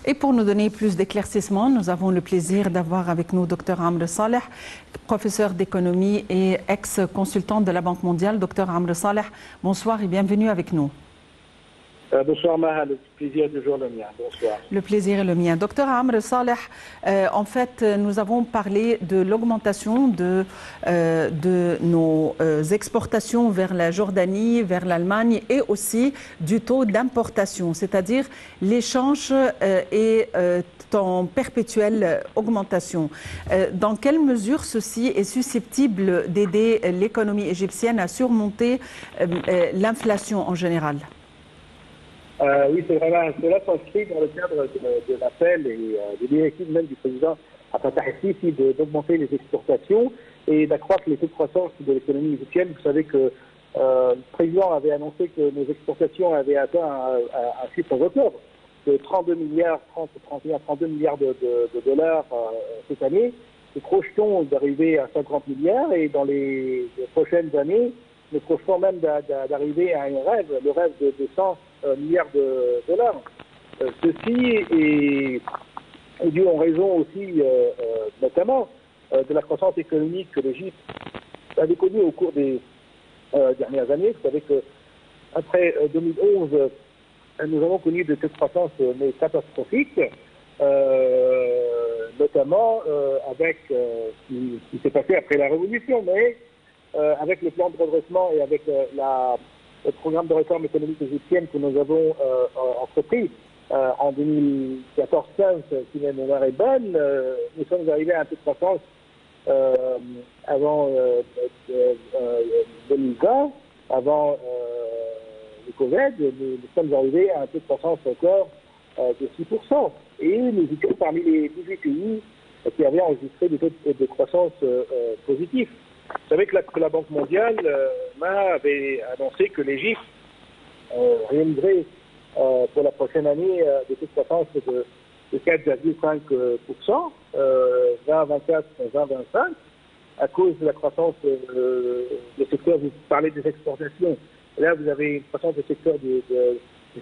Et pour nous donner plus d'éclaircissements, nous avons le plaisir d'avoir avec nous Dr Amr Saleh, professeur d'économie et ex-consultant de la Banque mondiale. Dr Amr Saleh, bonsoir et bienvenue avec nous. Bonsoir Maha, le plaisir est toujours le mien. Bonsoir. Le plaisir est le mien. Docteur Amr Saleh, en fait, nous avons parlé de l'augmentation de nos exportations vers la Jordanie, vers l'Allemagne et aussi du taux d'importation, c'est-à-dire l'échange est en perpétuelle augmentation. Dans quelle mesure ceci est susceptible d'aider l'économie égyptienne à surmonter l'inflation en général? Oui, c'est vraiment, cela s'inscrit dans le cadre de l'appel et des directives même du président Fattah el-Sisi d'augmenter les exportations et d'accroître les taux de croissance de l'économie égyptienne. Vous savez que le président avait annoncé que nos exportations avaient atteint un chiffre record de 32 milliards de dollars cette année. Nous projetons d'arriver à 50 milliards et dans les prochaines années, nous projetons même d'arriver à le rêve de 100 milliards de dollars. Ceci est dû en raison aussi, notamment, de la croissance économique que l'Égypte avait connue au cours des dernières années. Vous savez qu'après 2011, nous avons connu de taux de croissance mais catastrophiques, notamment avec ce qui s'est passé après la Révolution, mais avec le plan de redressement et avec le programme de réforme économique égyptienne que nous avons entrepris en 2014-15, si ma mémoire est bonne, nous sommes arrivés à un taux de croissance avant 2020, avant le Covid, nous sommes arrivés à un taux de croissance encore de 6%. Et nous étions parmi les 18 pays qui avaient enregistré des taux de croissance positifs. Vous savez que la Banque mondiale avait annoncé que l'Égypte réaliserait pour la prochaine année des taux de croissance de 4,5%, 2024-2025, à cause de la croissance des secteurs. Vous parlez des exportations. Là, vous avez une croissance des secteurs du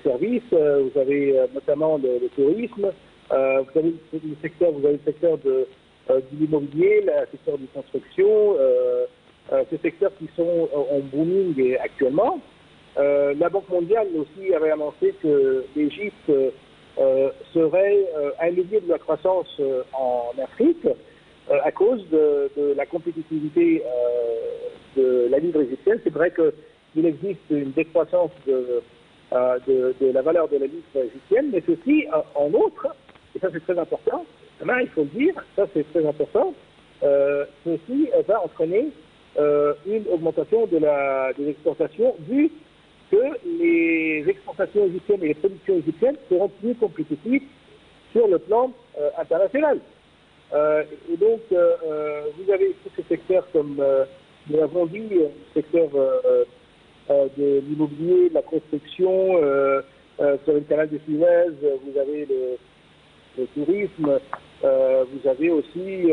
service, vous avez notamment le tourisme, vous avez le secteur de l'immobilier, le secteur de construction, ces secteurs qui sont en booming actuellement. La Banque mondiale aussi avait annoncé que l'Égypte serait un levier de la croissance en Afrique à cause de la compétitivité de la livre égyptienne. C'est vrai qu'il existe une décroissance de la valeur de la livre égyptienne, mais ceci en outre, et ça c'est très important, il faut le dire, ça c'est très important, ceci va entraîner une augmentation des exportations vu que les exportations égyptiennes et les productions égyptiennes seront plus compétitives sur le plan international. Et donc, vous avez tous ces secteurs comme nous l'avons dit, le secteur de l'immobilier, de la construction, sur le canal de Suez, vous avez le tourisme, vous avez aussi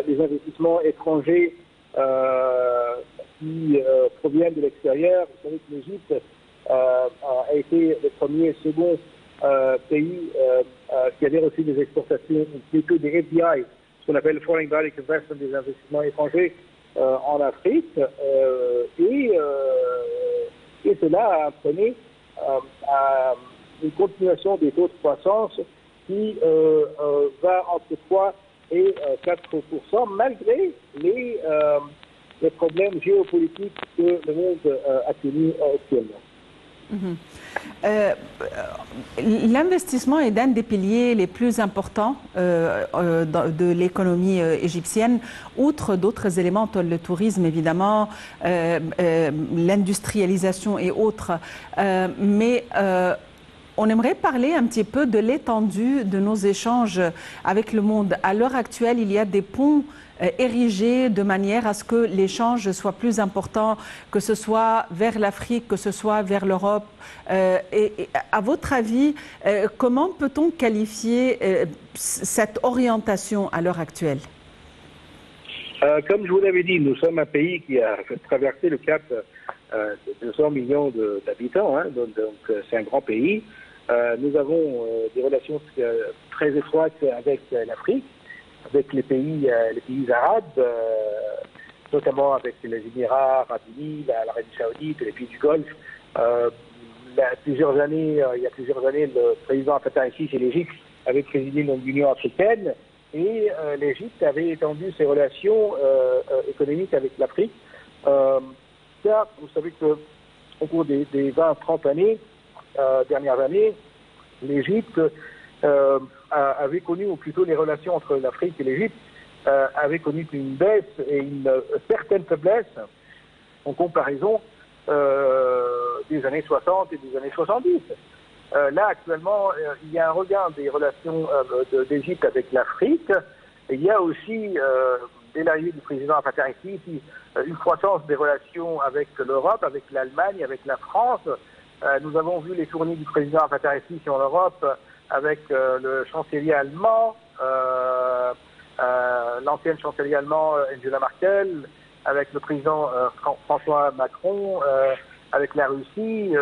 les investissements étrangers qui proviennent de l'extérieur. Vous savez que l'Égypte a été le premier et second pays qui avait reçu des exportations, plutôt des FDI, ce qu'on appelle Foreign Direct Investment, des investissements étrangers en Afrique. Et cela a entraîné une continuation des taux de croissance qui va entre 3 et 4%, malgré les problèmes géopolitiques que le monde a connus actuellement. L'investissement est d'un des piliers les plus importants de l'économie égyptienne, outre d'autres éléments tels le tourisme évidemment, l'industrialisation et autres. Mais on aimerait parler un petit peu de l'étendue de nos échanges avec le monde. À l'heure actuelle, il y a des ponts érigés de manière à ce que l'échange soit plus important, que ce soit vers l'Afrique, que ce soit vers l'Europe. Et à votre avis, comment peut-on qualifier cette orientation à l'heure actuelle? Comme je vous l'avais dit, nous sommes un pays qui a traversé le cap de 200 millions d'habitants, hein, donc c'est un grand pays. Nous avons des relations très étroites avec l'Afrique, avec les pays arabes, notamment avec les Émirats arabes unis, l'Arabie saoudite, les pays du Golfe. Il y a plusieurs années, le président Fatah el-Sisi et l'Égypte avaient présidé l'Union africaine et l'Égypte avait étendu ses relations économiques avec l'Afrique. Car vous savez qu'au cours des 20-30 dernières années, l'Égypte avait connu, ou plutôt les relations entre l'Afrique et l'Égypte avaient connu une baisse et une certaine faiblesse en comparaison des années 60 et des années 70. Là, actuellement, il y a un regain des relations d'Égypte avec l'Afrique. Il y a aussi, dès l'arrivée du président Fatah el-Sisi, une croissance des relations avec l'Europe, avec l'Allemagne, avec la France. Nous avons vu les tournées du président Fatah el-Sisi en Europe avec le chancelier allemand, l'ancienne chancelier allemand Angela Merkel, avec le président François Macron, avec la Russie,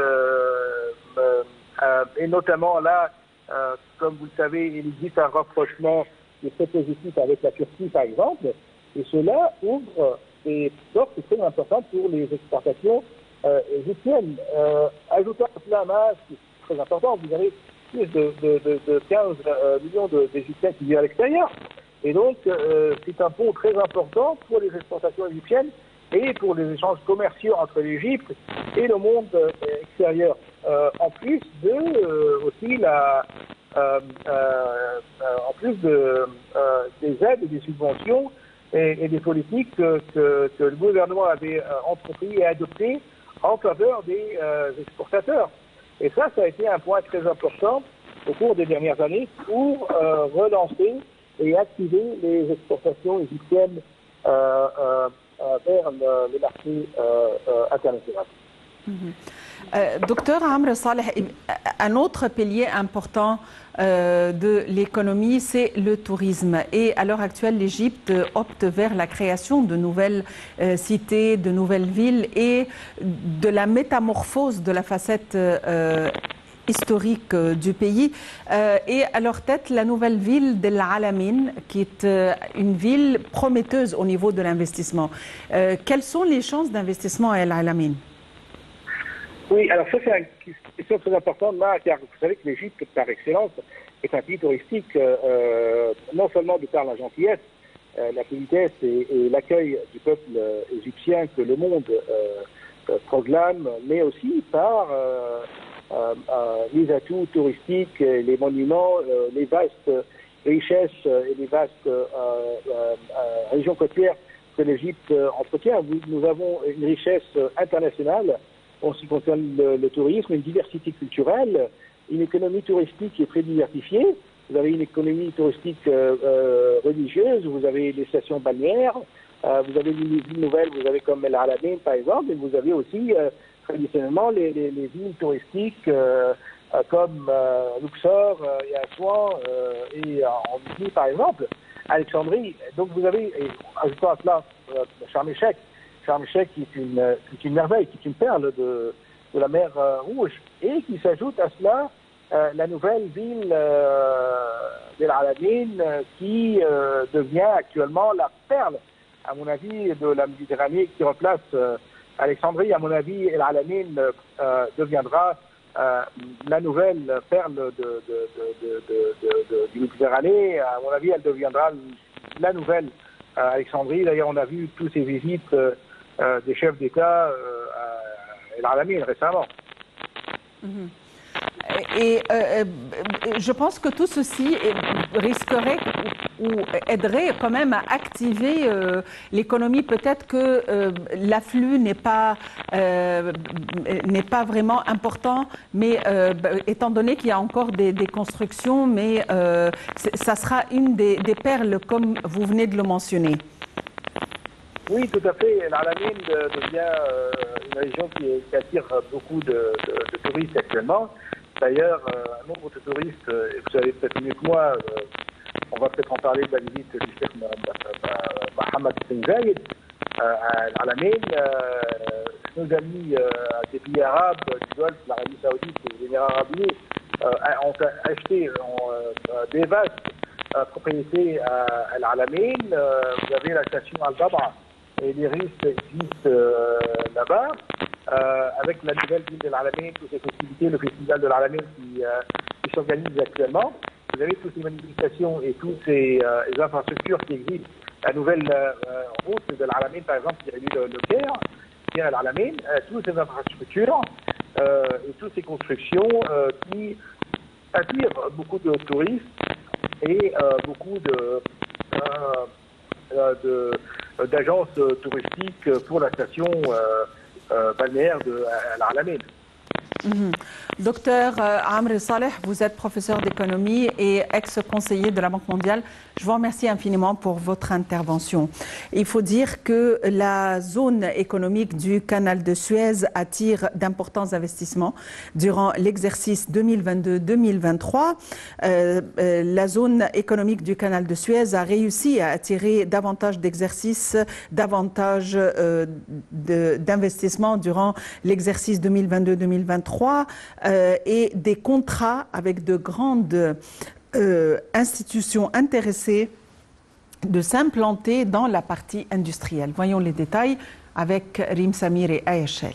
et notamment là, comme vous le savez, il existe un rapprochement qui est très positif avec la Turquie, par exemple, et cela ouvre des portes très importantes pour les exportations égyptiennes. Ajoutons à cela un masque très important, vous avez plus de 15 millions d'Égyptiens qui vivent à l'extérieur. Et donc, c'est un pont très important pour les exportations égyptiennes et pour les échanges commerciaux entre l'Égypte et le monde extérieur. En plus aussi des aides et des subventions et des politiques que le gouvernement avait entrepris et adoptées en faveur des exportateurs. Et ça a été un point très important au cours des dernières années pour relancer et activer les exportations égyptiennes vers les marchés internationaux. Docteur Amr Saleh, un autre pilier important de l'économie, c'est le tourisme. Et à l'heure actuelle, l'Égypte opte vers la création de nouvelles cités, de nouvelles villes et de la métamorphose de la facette historique du pays. Et à leur tête, la nouvelle ville d'El Alamein, qui est une ville prometteuse au niveau de l'investissement. Quelles sont les chances d'investissement à El Alamein? Oui, alors ça c'est une question très importante là, car vous savez que l'Égypte, par excellence, est un pays touristique, non seulement de par la gentillesse, la politesse et l'accueil du peuple égyptien que le monde proclame, mais aussi par les atouts touristiques, les monuments, les vastes richesses et les vastes régions côtières que l'Égypte entretient. Nous avons une richesse internationale en ce qui concerne le tourisme, une diversité culturelle, une économie touristique qui est très diversifiée. Vous avez une économie touristique religieuse, vous avez des stations balnéaires, vous avez des villes nouvelles, vous avez comme El Alamein par exemple, et vous avez aussi traditionnellement les villes touristiques comme Luxor et Assouan et en Libye par exemple, Alexandrie. Donc vous avez, ajoutant à cela Sharm el-Sheikh, qui est une merveille, qui est une perle de la mer Rouge, et qui s'ajoute à cela la nouvelle ville d'El Alamein qui devient actuellement la perle, à mon avis, de la Méditerranée, qui replace Alexandrie. À mon avis, El Alamein deviendra la nouvelle perle du Méditerranée. À mon avis, elle deviendra la nouvelle Alexandrie. D'ailleurs, on a vu toutes ces visites des chefs d'État à El Alamein récemment. Et je pense que tout ceci risquerait ou aiderait quand même à activer l'économie. Peut-être que l'afflux n'est pas vraiment important, mais étant donné qu'il y a encore des constructions, mais ça sera une des perles, comme vous venez de le mentionner. Oui, tout à fait. El Alamein devient une région qui attire beaucoup de touristes actuellement. D'ailleurs, un nombre de touristes, et vous savez peut-être mieux que moi, on va peut-être en parler de la visite du chef Mohammed bin Zayed à El Alamein. Nos amis des pays arabes, du Golfe, l'Arabie saoudite et les Émirats arabes unis ont acheté des vastes propriétés à El Alamein. Vous avez la station Al-Dabra et les Russes existent là-bas. Avec la nouvelle ville de l'Alamein, toutes ces festivités, le festival de l'Alamein qui s'organise actuellement. Vous avez toutes ces manifestations et toutes ces infrastructures qui existent. La nouvelle route de l'Alamein, par exemple, qui relie le Caire, qui vient à l'Alamein, toutes ces infrastructures et toutes ces constructions qui attirent beaucoup de touristes et beaucoup d'agences touristiques pour la station balnéaire de l'Alamein. Docteur Amr Saleh, vous êtes professeur d'économie et ex-conseiller de la Banque mondiale. Je vous remercie infiniment pour votre intervention. Il faut dire que la zone économique du canal de Suez attire d'importants investissements durant l'exercice 2022-2023. La zone économique du canal de Suez a réussi à attirer davantage d'exercices, davantage d'investissements durant l'exercice 2022-2023 et des contrats avec de grandes institutions intéressées de s'implanter dans la partie industrielle. Voyons les détails avec Rim Samir et Ayeshel.